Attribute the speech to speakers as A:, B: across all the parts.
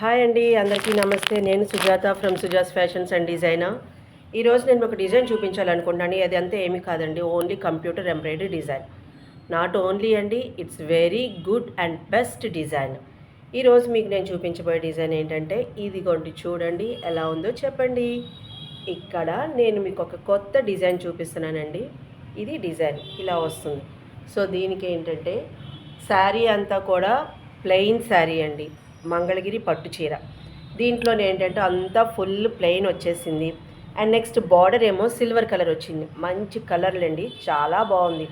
A: Hi అండి, అందరికీ నమస్తే. నేను Sujatha from Suja's fashions and designer. ఈరోజు నేను ఒక డిజైన్ చూపించాలనుకుంటున్నాను. అది అంతా ఏమీ కాదండి, only computer embroidery design. Not only అండి, it's very good and best design. ఈరోజు మీకు నేను చూపించబోయే డిజైన్ ఏంటంటే, ఇదిగోండి చూడండి ఎలా ఉందో చెప్పండి. ఇక్కడ నేను మీకు ఒక కొత్త డిజైన్ చూపిస్తున్నానండి. ఇది డిజైన్ ఇలా వస్తుంది. సో దీనికి ఏంటంటే శారీ అంతా కూడా ప్లెయిన్ శారీ అండి, మంగళగిరి పట్టు చీర. దీంట్లో ఏంటంటే అంతా ఫుల్ ప్లెయిన్ వచ్చేసింది. అండ్ నెక్స్ట్ బార్డర్ ఏమో సిల్వర్ కలర్ వచ్చింది. మంచి కలర్లండి, చాలా బాగుంది.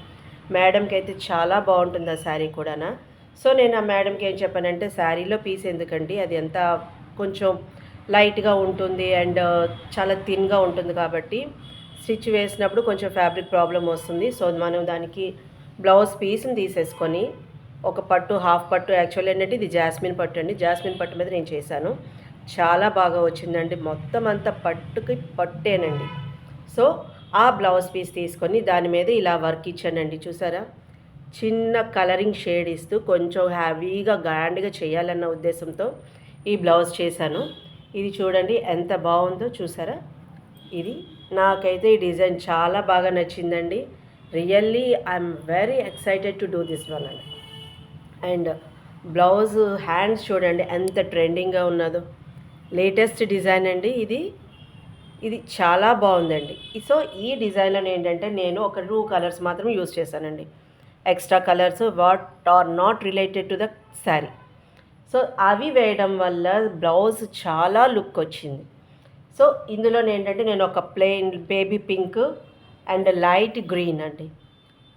A: మేడంకి అయితే చాలా బాగుంటుంది ఆ శారీ కూడా. సో నేను ఆ మేడంకి ఏం చెప్పానంటే, శారీలో పీస్ ఎందుకండి, అది ఎంత కొంచెం లైట్గా ఉంటుంది అండ్ చాలా థిన్గా ఉంటుంది కాబట్టి స్టిచ్ వేసినప్పుడు కొంచెం ఫ్యాబ్రిక్ ప్రాబ్లం వస్తుంది. సో మనం దానికి బ్లౌజ్ పీస్ని తీసేసుకొని ఒక పట్టు, హాఫ్ పట్టు, యాక్చువల్ ఏంటంటే ఇది జాస్మిన్ పట్టు అండి. జాస్మిన్ పట్టు మీద నేను చేశాను. చాలా బాగా వచ్చిందండి. మొత్తం అంతా పట్టుకి పట్టేనండి. సో ఆ బ్లౌజ్ పీస్ తీసుకొని దాని మీద ఇలా వర్క్ ఇచ్చానండి. చూసారా, చిన్న కలరింగ్ షేడ్ ఇస్తూ కొంచెం హ్యావీగా గ్రాండ్గా చేయాలన్న ఉద్దేశంతో ఈ బ్లౌజ్ చేశాను. ఇది చూడండి ఎంత బాగుందో చూసారా. ఇది నాకైతే ఈ డిజైన్ చాలా బాగా నచ్చిందండి. Really I'm very excited to do this one అండి. అండ్ బ్లౌజ్ హ్యాండ్స్ చూడండి ఎంత ట్రెండింగ్గా ఉన్నదో. లేటెస్ట్ డిజైన్ అండి ఇది. ఇది చాలా బాగుందండి. సో ఈ డిజైన్లో ఏంటంటే నేను ఒక 2 కలర్స్ మాత్రం యూజ్ చేశానండి. Extra colours what are not related to the sari. So అవి వేయడం వల్ల బ్లౌజ్ చాలా లుక్ వచ్చింది. సో ఇందులో ఏంటంటే నేను ఒక plain baby pink and light green అండి,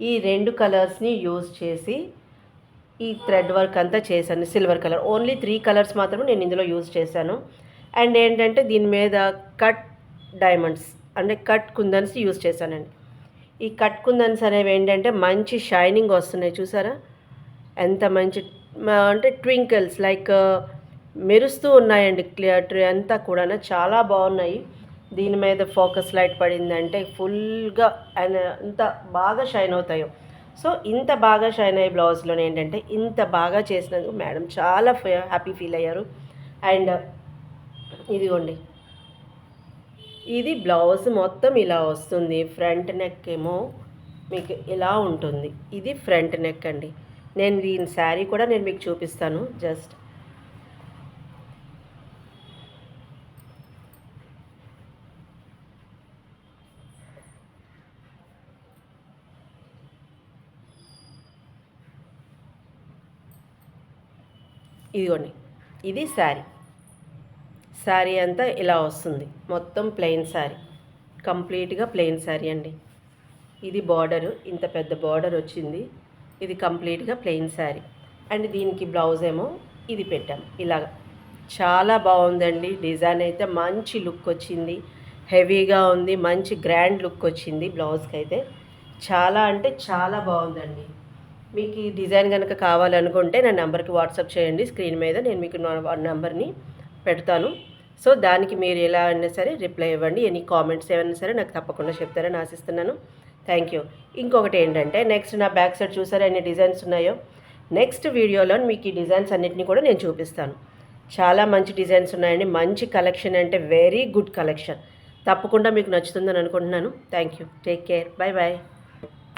A: ఈ 2 కలర్స్ని యూజ్ చేసి ఈ థ్రెడ్ వర్క్ అంతా చేశాను. సిల్వర్ కలర్ ఓన్లీ 3 కలర్స్ మాత్రమే నేను ఇందులో యూజ్ చేశాను. అండ్ ఏంటంటే దీని మీద కట్ డైమండ్స్ అంటే కట్ కుందన్స్ యూజ్ చేశానండి. ఈ కట్ కుందన్స్ అనేవి ఏంటంటే మంచి షైనింగ్ వస్తున్నాయి. చూసారా ఎంత మంచి అంటే ట్వింకిల్స్ లైక్ మెరుస్తూ ఉన్నాయండి. క్లియర్ అంతా కూడా చాలా బాగున్నాయి. దీని మీద ఫోకస్ లైట్ పడిందంటే ఫుల్గా అండ్ అంత బాగా షైన్ అవుతాయో. సో ఇంత బాగా షైన్ అయ్యే బ్లౌజ్లో ఏంటంటే ఇంత బాగా చేసినందుకు మేడం చాలా హ్యాపీ ఫీల్ అయ్యారు. అండ్ ఇదిగోండి, ఇది బ్లౌజ్ మొత్తం ఇలా వస్తుంది. ఫ్రంట్ నెక్ ఏమో మీకు ఇలా ఉంటుంది. ఇది ఫ్రంట్ నెక్ అండి. నేను దీని శారీ కూడా నేను మీకు చూపిస్తాను. జస్ట్ ఇదిగోండి, ఇది శారీ అంతా ఇలా వస్తుంది. మొత్తం ప్లెయిన్ శారీ, కంప్లీట్గా ప్లెయిన్ శారీ అండి. ఇది బార్డరు, ఇంత పెద్ద బార్డర్ వచ్చింది. ఇది కంప్లీట్గా ప్లెయిన్ శారీ. అండ్ దీనికి బ్లౌజ్ ఏమో ఇది పెట్టాం ఇలాగా. చాలా బాగుందండి. డిజైన్ అయితే మంచి లుక్ వచ్చింది, హెవీగా ఉంది, మంచి గ్రాండ్ లుక్ వచ్చింది బ్లౌజ్కి అయితే. చాలా అంటే చాలా బాగుందండి. మీకు ఈ డిజైన్ కనుక కావాలనుకుంటే నా నెంబర్కి వాట్సాప్ చేయండి. స్క్రీన్ మీద నేను మీకు నెంబర్ని పెడతాను. సో దానికి మీరు ఎలా అయినా సరే రిప్లై ఇవ్వండి. ఎనీ కామెంట్స్ ఏమైనా సరే నాకు తప్పకుండా చెప్తారని ఆశిస్తున్నాను. Thank you. ఇంకొకటి ఏంటంటే నెక్స్ట్ నా బ్యాక్ సైడ్ చూసారా ఎన్ని డిజైన్స్ ఉన్నాయో. నెక్స్ట్ వీడియోలో మీకు ఈ డిజైన్స్ అన్నిటిని కూడా నేను చూపిస్తాను. చాలా మంచి డిజైన్స్ ఉన్నాయండి. మంచి కలెక్షన్ అంటే వెరీ గుడ్ కలెక్షన్. తప్పకుండా మీకు నచ్చుతుందని అనుకుంటున్నాను. Thank you. Take care. Bye bye.